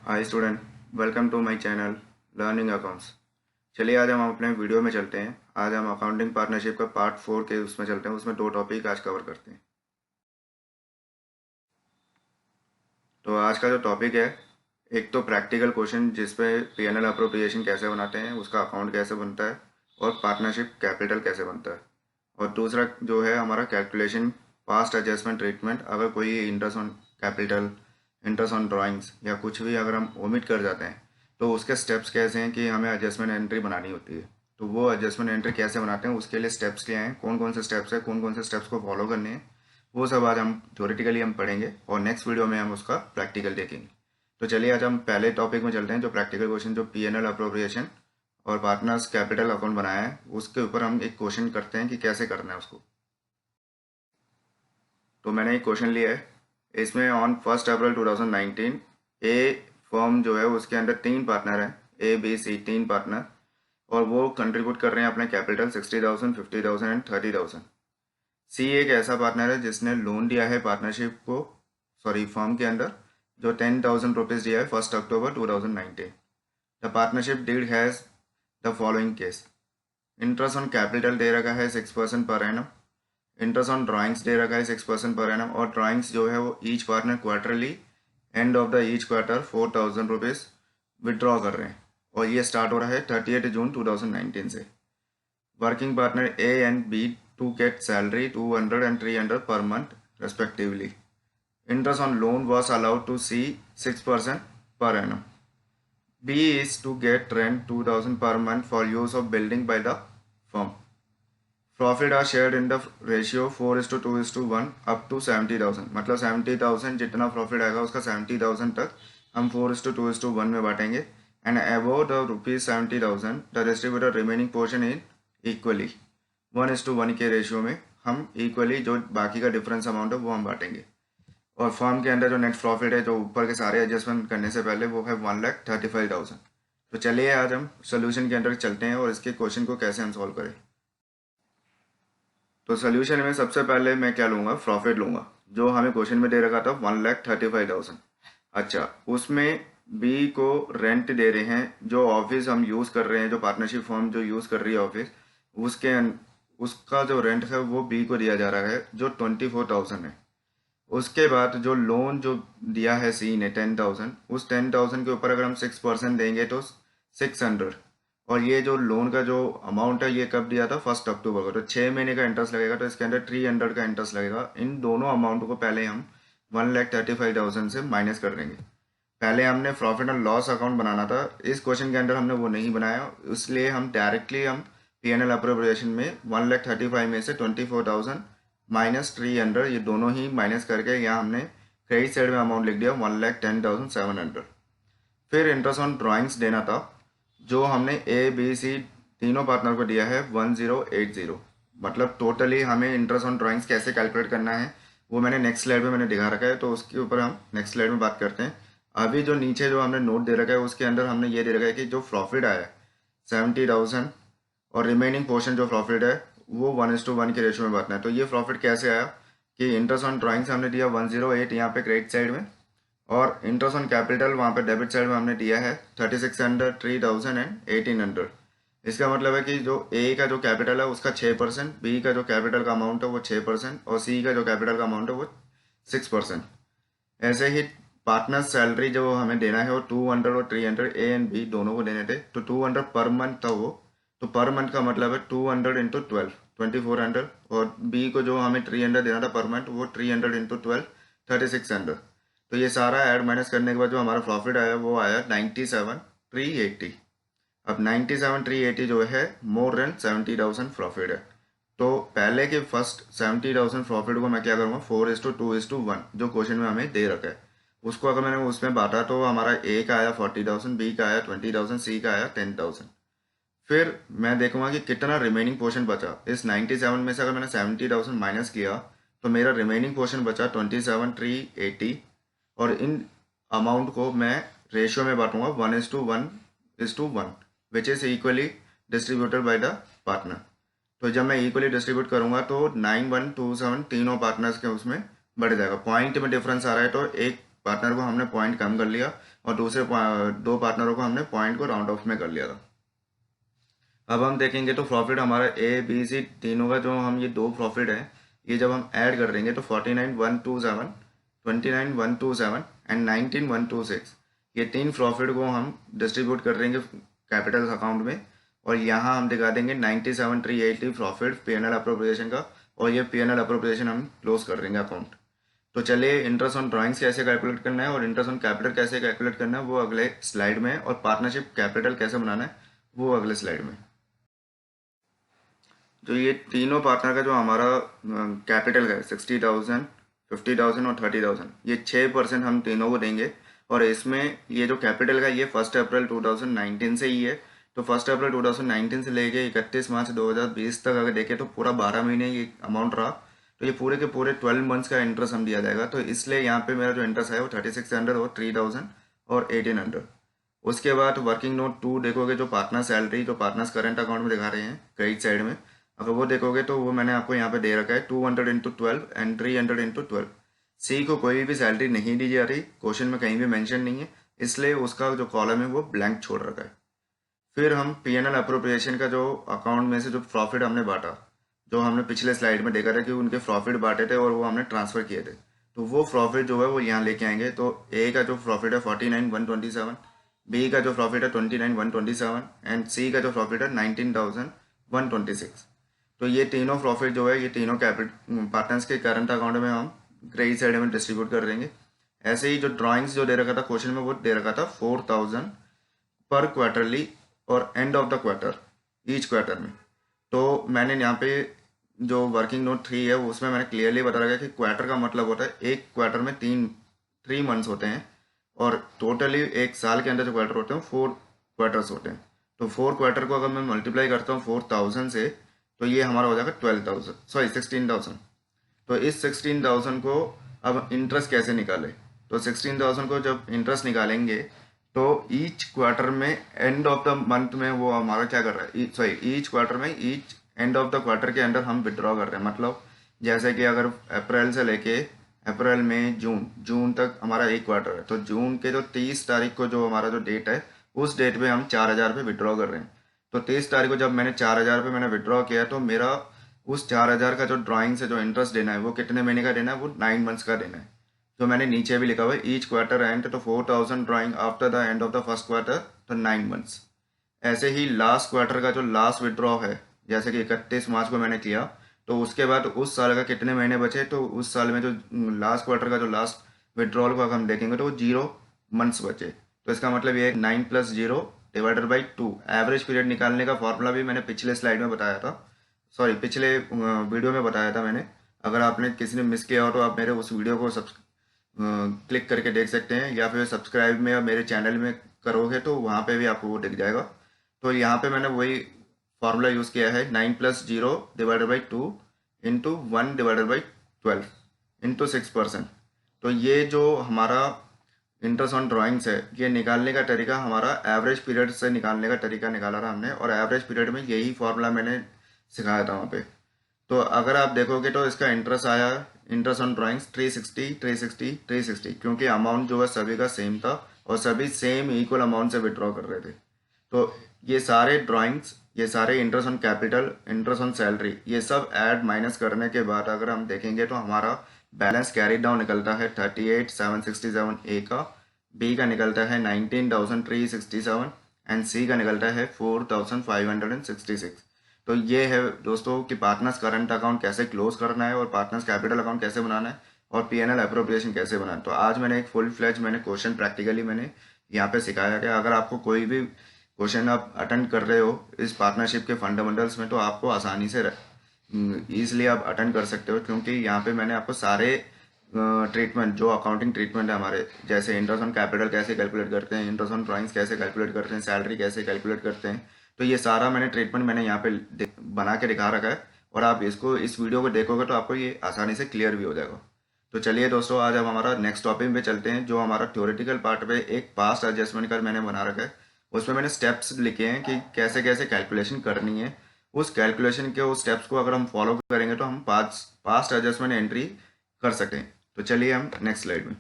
Hi student, welcome to my channel learning accounts. चलिए आज हम अपने वीडियो में चलते हैं। आज हम अकाउंटिंग पार्टनरशिप का पार्ट 4 के उसमें चलते हैं। उसमें दो टॉपिक आज कवर करते हैं। तो आज का जो टॉपिक है, एक तो प्रैक्टिकल क्वेश्चन जिसपे पीएनएल अप्रोप्रिएशन कैसे बनाते हैं, उसका अकाउंट कैसे बनता है और पार्टनरशिप कैपिटल कैसे बनता है। और दूसरा जो है हमारा कैलकुलेशन पास्ट एडजस्टमेंट ट्रीटमेंट, अगर कोई interest on capital, interest on drawings या कुछ भी अगर हम ओमिट कर जाते हैं तो उसके स्टेप्स कैसे हैं कि हमें एडजस्टमेंट एंट्री बनानी होती है। तो वो एडजस्टमेंट एंट्री कैसे बनाते हैं, उसके लिए स्टेप्स क्या हैं, कौन कौन से स्टेप्स हैं, कौन कौन से स्टेप्स को फॉलो करने हैं, वो सब आज हम थ्योरेटिकली हम पढ़ेंगे और नेक्स्ट वीडियो में हम उसका प्रैक्टिकल देखेंगे। तो चलिए आज हम पहले टॉपिक में चलते हैं, जो प्रैक्टिकल क्वेश्चन, जो पीएनएल अप्रोप्रिएशन और पार्टनर्स कैपिटल अकाउंट बनाया है उसके ऊपर हम एक क्वेश्चन करते हैं कि कैसे करना है उसको। तो मैंने एक क्वेश्चन लिया है, इसमें ऑन 1 अप्रैल 2019 ए फर्म जो है उसके अंदर 3 पार्टनर हैं, ए बी सी 3 पार्टनर, और वो कंट्रीब्यूट कर रहे हैं अपने कैपिटल 60,000, 50,000 एंड 30,000। सी एक ऐसा पार्टनर है जिसने लोन दिया है पार्टनरशिप को, सॉरी फर्म के अंदर, जो 10,000 रुपीज़ दिया है 1 October 2019। The partnership deed has the following case. Interest on capital दे रखा है 6% per annum. Interest on drawings दे रखा है 6% पर एनम, और ड्राइंग्स जो है वो each partner quarterly end of the each quarter 4,000 rupees withdraw कर रहे हैं, और ये स्टार्ट हो रहा है 30 जून 2019 से। Working partner A and B to get salary 200 and 300 per month respectively. Interest on loan was allowed to see 6% per annum. B is to get rent 2,000 per month for use of building by the firm. Profit are shared in the ratio 4:2:1 up to 70,000। मतलब 70,000 जितना profit आएगा उसका 70,000 तक हम 4:2:1 में बांटेंगे। And above the ₹70,000 the distributor remaining portion in equally 1:1 के ratio में हम इक्वली जो बाकी का डिफरेंस अमाउंट है वो हम बांटेंगे। और फर्म के अंदर जो नेट प्रॉफिट है, जो ऊपर के सारे एडजस्टमेंट करने से पहले, वो है 1,35,000। तो चलिए आज हम सोल्यूशन के अंदर चलते हैं और इसके क्वेश्चन को कैसे हम सॉल्व करें। तो सोल्यूशन में सबसे पहले मैं क्या लूँगा, प्रॉफिट लूँगा, जो हमें क्वेश्चन में दे रखा था 1,35,000। अच्छा, उसमें बी को रेंट दे रहे हैं, जो ऑफिस हम यूज़ कर रहे हैं, जो पार्टनरशिप फर्म जो यूज़ कर रही है ऑफिस, उसके उसका जो रेंट है वो बी को दिया जा रहा है, जो 24,000 है। उसके बाद जो लोन जो दिया है सी ने 10,000, उस 10,000 के ऊपर अगर हम 6% देंगे तो 600। और ये जो लोन का जो अमाउंट है ये कब दिया था, 1 अक्टूबर को, तो 6 महीने का इंटरेस्ट लगेगा, तो इसके अंदर 300 का इंटरेस्ट लगेगा। इन दोनों अमाउंट को पहले हम 1,35,000 से माइनस कर देंगे। पहले हमने प्रॉफिट एंड लॉस अकाउंट बनाना था, इस क्वेश्चन के अंदर हमने वो नहीं बनाया, इसलिए हम डायरेक्टली हम पीएनएल अप्रोप्रिएशन में 1,35,000 में से 24,000 माइनस 300, ये दोनों ही माइनस करके यहाँ हमने क्रेडिट साइड में अमाउंट लिख दिया 1,10,700। फिर इंटरेस्ट ऑन ड्राइंग्स देना था, जो हमने ए बी सी तीनों पार्टनर को दिया है 1,080। मतलब टोटली हमें इंटरेस्ट ऑन ड्राइंग्स कैसे कैलकुलेट करना है वो मैंने नेक्स्ट स्लाइड में मैंने दिखा रखा है, तो उसके ऊपर हम नेक्स्ट स्लाइड में बात करते हैं। अभी जो नीचे जो हमने नोट दे रखा है उसके अंदर हमने ये दे रखा है कि जो प्रॉफिट आया 70,000 और रिमेनिंग पोर्शन जो प्रॉफिट है वो 1:1 के रेशियो में बांटना है। तो ये प्रॉफिट कैसे आया कि इंटरेस्ट ऑन ड्राइंग्स हमने दिया 108 यहाँ पे क्रेडिट साइड में, और इंटरेस्ट ऑन कैपिटल वहाँ पे डेबिट साइड में हमने दिया है 3,600, 3,000 एंड 1,800। इसका मतलब है कि जो ए का जो कैपिटल है उसका 6%, बी का जो कैपिटल का अमाउंट है वो 6%, और सी का जो कैपिटल का अमाउंट है वो 6%। ऐसे ही पार्टनर सैलरी जो हमें देना है वो 200 और 300 ए एंड बी दोनों को देने थे, तो 200 पर मंथ था वो, तो पर मंथ का मतलब है 200 इंटू 12, 2,400, और बी को जो हमें 300 देना था पर मंथ वो 300 इंटू 12, 3,600। तो ये सारा ऐड माइनस करने के बाद जो हमारा प्रॉफिट आया वो आया 97,380। अब 97,380 जो है मोर देन 70,000 प्रॉफिट है। तो पहले के फर्स्ट 70,000 प्रॉफिट को मैं क्या करूँगा, 4:2:1 जो क्वेश्चन में हमें दे रखा है उसको अगर मैंने उसमें बांटा तो हमारा ए का आया 40,000, बी का आया 20,000, सी का आया 10,000। फिर मैं देखूंगा कि कितना रिमेनिंग पोर्शन बचा। इस 97 में से अगर मैंने 70,000 माइनस किया तो मेरा रिमेनिंग पोर्शन बचा 27,380, और इन अमाउंट को मैं रेशियो में बांटूंगा 1:1:1 which is equally distributed by the partner. तो जब मैं इक्वली डिस्ट्रीब्यूट करूंगा तो 9,127 तीनों पार्टनर्स के उसमें बढ़ जाएगा। पॉइंट में डिफरेंस आ रहा है तो एक पार्टनर को हमने पॉइंट कम कर लिया और दूसरे दो पार्टनरों को हमने पॉइंट को राउंड ऑफ में कर लिया था। अब हम देखेंगे तो प्रॉफिट हमारा ए बी सी तीनों का जो हम ये दो प्रॉफिट है ये जब हम ऐड कर देंगे तो 49,127, 29,127 एंड 19,126 ये तीन प्रॉफिट को हम डिस्ट्रीब्यूट कर देंगे कैपिटल अकाउंट में और यहाँ हम दिखा देंगे 97,380 प्रॉफिट पीएनएल अप्रोप्रिएशन का और ये पीएनएल अप्रोप्रिएशन हम क्लोज कर देंगे अकाउंट। तो चलिए इंटरेस्ट ऑन ड्राइंग्स कैसे कैलकुलेट करना है और इंटरेस्ट ऑन कैपिटल कैसे कैलकुलेट करना है वो अगले स्लाइड में और पार्टनरशिप कैपिटल कैसे बनाना है वो अगले स्लाइड में। जो ये तीनों पार्टनर का जो हमारा कैपिटल है 60,000, 50,000 और 30,000 ये 6% हम तीनों को देंगे और इसमें ये जो कैपिटल का ये 1 अप्रैल 2019 से ही है। तो 1 अप्रैल 2019 से लेके 31 मार्च 2020 तक अगर देखें तो पूरा 12 महीने ये अमाउंट रहा। तो ये पूरे के पूरे 12 मंथ्स का इंटरेस्ट हम दिया जाएगा। तो इसलिए यहाँ पे मेरा जो इंटरेस्ट है वो 3600 और 3000 और 1800। उसके बाद वर्किंग नोट 2 देखोगे जो पार्टनर सैलरी जो पार्टनर्स करंट अकाउंट में दिखा रहे हैं क्रेडिट साइड में, अगर वो देखोगे तो वो मैंने आपको यहाँ पे दे रखा है 200 इंटू 12 एंड 300 इंटू 12। सी को कोई भी सैलरी नहीं दी जा रही, क्वेश्चन में कहीं भी मेंशन नहीं है, इसलिए उसका जो कॉलम है वो ब्लैंक छोड़ रखा है। फिर हम पीएनएल अप्रोप्रिएशन का जो अकाउंट में से जो प्रॉफिट हमने बांटा, जो हमने पिछले स्लाइड में देखा था कि उनके प्रॉफिट बांटे थे और वो हमने ट्रांसफर किए थे, तो वो प्रॉफिट जो है वो यहाँ लेके आएंगे। तो ए का जो प्रॉफिट है 49,127, बी का जो प्रॉफिट है 29,127 एंड सी का जो प्रॉफिट है 19,126। तो ये तीनों प्रॉफिट जो है ये तीनों कैपिटल पार्टनर्स के करंट अकाउंट में हम क्रेडिट साइड में डिस्ट्रीब्यूट कर देंगे। ऐसे ही जो ड्राइंग्स जो दे रखा था क्वेश्चन में वो दे रखा था 4,000 पर क्वार्टरली और end of the quarter each quarter में। तो मैंने यहाँ पे जो वर्किंग नोट 3 है उसमें मैंने क्लियरली बता रखा है कि क्वार्टर का मतलब होता है एक क्वार्टर में 3 मंथ्स होते हैं और टोटली एक साल के अंदर जो क्वार्टर होते हैं 4 क्वार्टर्स होते हैं। तो 4 क्वार्टर को अगर मैं मल्टीप्लाई करता हूँ 4,000 से तो ये हमारा हो जाएगा 16,000। तो इस 16,000 को अब इंटरेस्ट कैसे निकाले, तो 16,000 को जब इंटरेस्ट निकालेंगे तो ईच क्वार्टर में एंड ऑफ द मंथ में वो हमारा क्या कर रहा है, ईच क्वार्टर में each end of the quarter के अंदर हम विड्रॉ कर रहे हैं। मतलब जैसे कि अगर अप्रैल से लेके अप्रैल में जून तक हमारा एक क्वार्टर है, तो जून के जो 30 तारीख को जो हमारा जो डेट है उस डेट पे हम 4,000 पे विड्रॉ कर रहे हैं। तो 30 तारीख को जब मैंने 4,000 पे मैंने विड्रॉ किया तो मेरा उस 4,000 का जो ड्राइंग से जो इंटरेस्ट देना है वो कितने महीने का देना है, वो 9 मंथ्स का देना है। जो मैंने नीचे भी लिखा हुआ है ईच क्वार्टर एंड, तो 4,000 drawing after the end of the first quarter तो 9 मंथ्स। ऐसे ही लास्ट क्वार्टर का जो लास्ट विड्रॉ है जैसे कि 31 मार्च को मैंने किया तो उसके बाद उस साल का कितने महीने बचे, तो उस साल में जो लास्ट क्वार्टर का जो लास्ट विड्रॉल को अगर हम देखेंगे तो वो 0 मंथ्स बचे। तो इसका मतलब ये है 9 + 0 डिवाइडेड बाई 2। एवरेज पीरियड निकालने का फॉर्मूला भी मैंने पिछले स्लाइड में बताया था, सॉरी पिछले वीडियो में बताया था मैंने। अगर आपने किसी ने मिस किया हो तो आप मेरे उस वीडियो को क्लिक करके देख सकते हैं या फिर सब्सक्राइब में मेरे चैनल में करोगे तो वहाँ पे भी आपको वो दिख जाएगा। तो यहाँ पे मैंने वही फार्मूला यूज़ किया है 9 + 0 divided by 2 into 1 divided by 12 into 6%। तो ये जो हमारा इंटरेस्ट ऑन ड्राइंग्स है ये निकालने का तरीका हमारा एवरेज पीरियड से निकालने का तरीका निकाला था हमने और एवरेज पीरियड में यही फार्मूला मैंने सिखाया था वहाँ पे। तो अगर आप देखोगे तो इसका इंटरेस्ट आया इंटरेस्ट ऑन ड्राइंग्स 360 360 360, क्योंकि अमाउंट जो है सभी का सेम था और सभी सेम इक्वल अमाउंट से विड्रॉ कर रहे थे। तो ये सारे ड्राइंग्स, ये सारे interest on capital, interest on salary, ये सब ऐड माइनस करने के बाद अगर हम देखेंगे तो हमारा बैलेंस कैरी डाउन निकलता है 38,767 ए का, बी का निकलता है 19,367 एंड सी का निकलता है 4,566। तो ये है दोस्तों कि पार्टनर्स करंट अकाउंट कैसे क्लोज करना है और पार्टनर्स कैपिटल अकाउंट कैसे बनाना है और पीएनएल अप्रोप्रिएशन कैसे बनाना है। तो आज मैंने एक फुल फ्लैज मैंने क्वेश्चन प्रैक्टिकली मैंने यहाँ पे सिखाया कि अगर आपको कोई भी क्वेश्चन आप अटेंड कर रहे हो इस पार्टनरशिप के फंडामेंटल्स में तो आपको आसानी से ईजिली आप अटेंड कर सकते हो, क्योंकि यहाँ पे मैंने आपको सारे ट्रीटमेंट जो अकाउंटिंग ट्रीटमेंट है हमारे, जैसे इंटरेस्ट ऑन कैपिटल कैसे कैलकुलेट करते हैं, इंटरेस्ट ऑन ड्राइंग्स कैसे कैलकुलेट करते हैं, सैलरी कैसे कैलकुलेट करते हैं, तो ये सारा मैंने ट्रीटमेंट मैंने यहाँ पे बना के दिखा रखा है और आप इसको इस वीडियो को देखोगे तो आपको ये आसानी से क्लियर भी हो जाएगा। तो चलिए दोस्तों आज हम हमारा नेक्स्ट टॉपिक पे चलते हैं। जो हमारा थ्योरेटिकल पार्ट पे एक पास्ट एडजस्टमेंट का मैंने बना रखा है, उसमें मैंने स्टेप्स लिखे हैं कि कैसे कैसे कैलकुलेशन करनी है। उस कैलकुलेशन के उस स्टेप्स को अगर हम फॉलो करेंगे तो हम पास्ट एडजस्टमेंट एंट्री कर सकते हैं। तो चलिए हम नेक्स्ट स्लाइड में।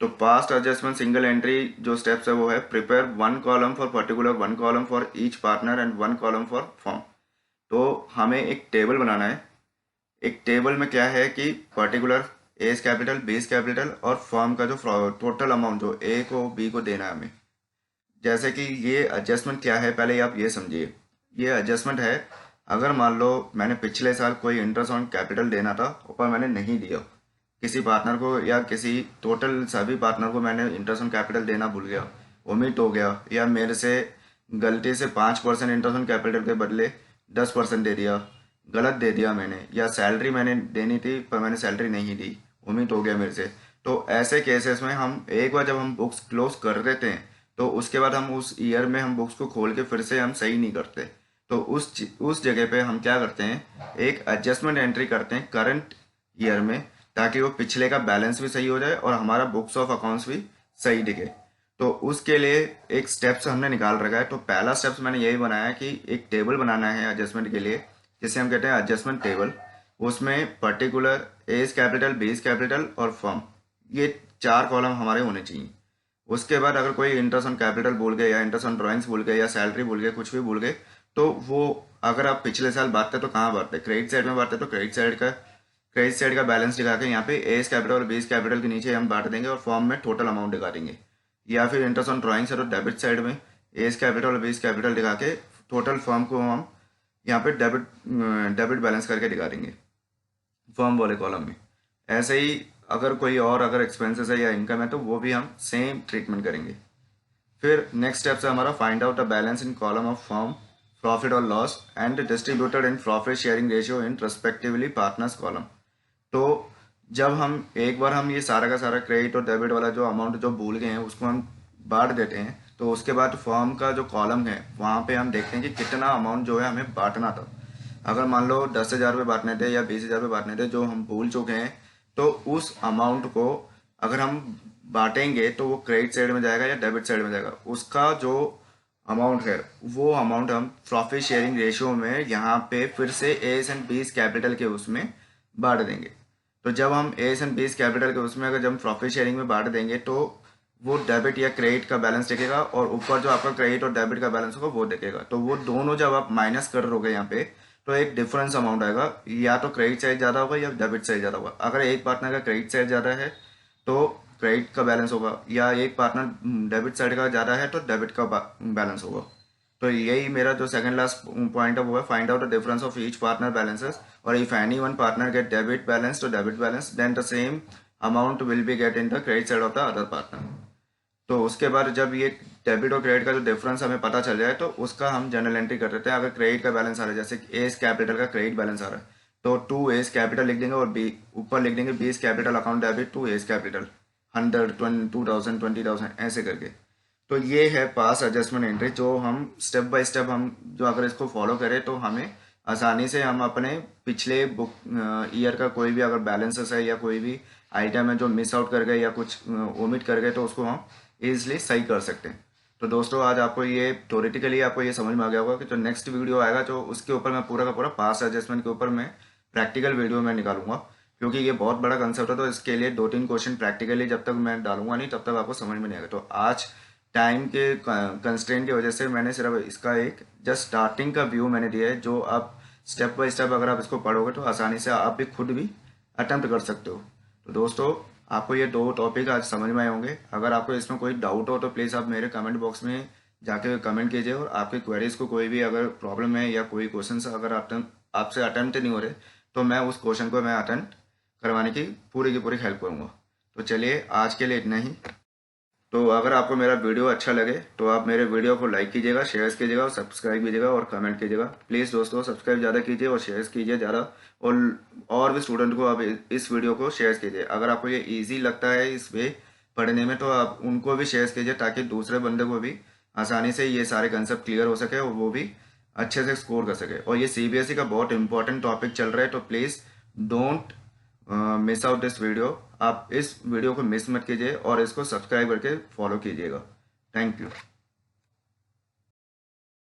तो पास्ट एडजस्टमेंट सिंगल एंट्री जो स्टेप्स है वो है prepare one column for particular, one column for each partner and one column for form. तो हमें एक टेबल बनाना है। एक टेबल में क्या है कि particular age capital, base capital और फर्म का जो टोटल अमाउंट जो ए को बी को देना है हमें। जैसे कि ये एडजस्टमेंट क्या है पहले आप ये समझिए। ये एडजस्टमेंट है, अगर मान लो मैंने पिछले साल कोई इंटरेस्ट ऑन कैपिटल देना था और मैंने नहीं दिया, किसी पार्टनर को या किसी टोटल सभी पार्टनर को मैंने इंटरेस्ट ऑन कैपिटल देना भूल गया, ओमिट हो गया, या मेरे से गलती से 5% इंटरेस्ट ऑन कैपिटल के बदले 10% दे दिया, गलत दे दिया मैंने, या सैलरी मैंने देनी थी पर मैंने सैलरी नहीं दी, ओमिट हो गया मेरे से। तो ऐसे केसेस में हम एक बार जब हम बुक्स क्लोज कर देते हैं तो उसके बाद हम उस ईयर में हम बुक्स को खोल के फिर से हम सही नहीं करते। तो उस जगह पे हम क्या करते हैं, एक एडजस्टमेंट एंट्री करते हैं करंट ईयर में, ताकि वो पिछले का बैलेंस भी सही हो जाए और हमारा बुक्स ऑफ अकाउंट्स भी सही दिखे। तो उसके लिए एक स्टेप्स हमने निकाल रखा है। तो पहला स्टेप्स मैंने यही बनाया कि एक टेबल बनाना है एडजस्टमेंट के लिए, जिसे हम कहते हैं एडजस्टमेंट टेबल। उसमें particular age capital, base capital और फर्म, ये 4 कॉलम हमारे होने चाहिए। उसके बाद अगर कोई इंटरेस्ट ऑन कैपिटल भूल गए या इंटरेस्ट ऑन ड्राइंग्स भूल गए या सैलरी भूल गए, कुछ भी भूल गए, तो वो अगर आप पिछले साल बांटते तो कहाँ बांटते, क्रेडिट साइड में बांटते, तो क्रेडिट साइड का बैलेंस दिखा के यहाँ पे एज कैपिटल और बेस कैपिटल के नीचे हम बांट देंगे और फॉर्म में टोटल अमाउंट दिखा देंगे। या फिर इंटरेस्ट ऑन ड्राइंग्स है तो डेबिट साइड में एज कैपिटल और बेस कैपिटल दिखा के टोटल फॉर्म को हम यहाँ पे डेबिट बैलेंस करके दिखा देंगे फॉर्म वाले कॉलम में। ऐसे ही अगर कोई और अगर एक्सपेंसेस है या इनकम है तो वो भी हम सेम ट्रीटमेंट करेंगे। फिर नेक्स्ट स्टेप है हमारा find out the balance in column of firm, profit और loss and distributed in profit sharing ratio in respectively partners column. तो जब हम एक बार हम ये सारा का सारा क्रेडिट और डेबिट वाला जो अमाउंट जो भूल गए हैं उसको हम बांट देते हैं, तो उसके बाद फर्म का जो कॉलम है वहाँ पे हम देखते हैं कि कितना अमाउंट जो है हमें बांटना था। अगर मान लो 10,000 रुपये बांटने थे या 20,000 रुपये बांटने थे जो हम भूल चुके हैं, तो उस अमाउंट को अगर हम बांटेंगे तो वो क्रेडिट साइड में जाएगा या डेबिट साइड में जाएगा, उसका जो अमाउंट है वो अमाउंट हम प्रॉफिट शेयरिंग रेशियो में यहाँ पे फिर से एस एंड बीस कैपिटल के उसमें बांट देंगे। तो जब हम एस एंड बीस कैपिटल के उसमें अगर जब हम प्रॉफिट शेयरिंग में बांट देंगे तो वो डेबिट या क्रेडिट का बैलेंस दिखेगा और ऊपर जो आपका क्रेडिट और डेबिट का बैलेंस होगा वो दिखेगा। तो वो दोनों जब आप माइनस कर रहोगे यहाँ पे तो एक डिफरेंस अमाउंट आएगा, या तो क्रेडिट साइड ज़्यादा होगा या डेबिट साइड ज़्यादा होगा। अगर एक पार्टनर का क्रेडिट साइड ज़्यादा है तो क्रेडिट का बैलेंस होगा, या एक पार्टनर डेबिट साइड का ज़्यादा है तो डेबिट का बैलेंस होगा। तो यही मेरा जो सेकंड लास्ट पॉइंट है वो है find out the difference of each partner balances, और if any one partner get debit balance तो debit balance then the same amount will be get in the credit side of the other partner. तो उसके बाद जब ये debit और credit का जो डिफरेंस हमें पता चल जाए तो उसका हम जनरल एंट्री कर देते हैं। अगर क्रेडिट का बैलेंस आ रहा है, जैसे एस कैपिटल का क्रेडिट बैलेंस आ रहा है, तो 2 एस कैपिटल लिख देंगे और बी ऊपर लिख देंगे बीस capital account debit 2 S capital 100, 2,000, 20,000 ऐसे करके। तो ये है पास एडजस्टमेंट एंट्री, जो हम स्टेप बाय स्टेप हम जो अगर इसको फॉलो करें तो हमें आसानी से हम अपने पिछले बुक ईयर का कोई भी अगर बैलेंसेस है या कोई भी आइटम है जो मिस आउट कर गए या कुछ ओमिट कर गए तो उसको हम ईजिली सही कर सकते हैं। तो दोस्तों आज आपको ये थ्योरेटिकली आपको ये समझ में आ गया होगा कि जो नेक्स्ट वीडियो आएगा जो उसके ऊपर मैं पूरा का पूरा पास एडजस्टमेंट के ऊपर मैं प्रैक्टिकल वीडियो में निकालूंगा, क्योंकि ये बहुत बड़ा कंसेप्ट है। तो इसके लिए 2-3 क्वेश्चन प्रैक्टिकली जब तक मैं डालूंगा नहीं तब तक आपको समझ में नहीं आएगा। तो आज टाइम के कंस्ट्रेंट की वजह से मैंने सिर्फ इसका एक जस्ट स्टार्टिंग का व्यू मैंने दिया है, जो आप स्टेप बाय स्टेप अगर आप इसको पढ़ोगे तो आसानी से आप भी खुद भी अटेम्प्ट कर सकते हो। तो दोस्तों आपको ये 2 टॉपिक आज समझ में आए होंगे। अगर आपको इसमें कोई डाउट हो तो प्लीज़ आप मेरे कमेंट बॉक्स में जाके कमेंट कीजिए, और आपकी क्वेरीज को कोई भी अगर प्रॉब्लम है या कोई क्वेश्चन अगर आपसे अटेम्प्ट नहीं हो रहे तो मैं उस क्वेश्चन को मैं अटेम्प्ट करवाने की पूरी हेल्प करूँगा। तो चलिए आज के लिए इतना ही। तो अगर आपको मेरा वीडियो अच्छा लगे तो आप मेरे वीडियो को लाइक कीजिएगा, शेयर कीजिएगा और सब्सक्राइब कीजिएगा और कमेंट कीजिएगा। प्लीज़ दोस्तों सब्सक्राइब ज़्यादा कीजिए और शेयर कीजिए ज़्यादा, और भी स्टूडेंट को आप इस वीडियो को शेयर कीजिए। अगर आपको ये इजी लगता है इस वे पढ़ने में तो आप उनको भी शेयर कीजिए, ताकि दूसरे बंदे को भी आसानी से ये सारे कंसेप्ट क्लियर हो सके और वो भी अच्छे से स्कोर कर सके। और ये CBSE का बहुत इंपॉर्टेंट टॉपिक चल रहा है, तो please don't miss out this video. आप इस वीडियो को मिस मत कीजिए और इसको सब्सक्राइब करके फॉलो कीजिएगा। Thank you.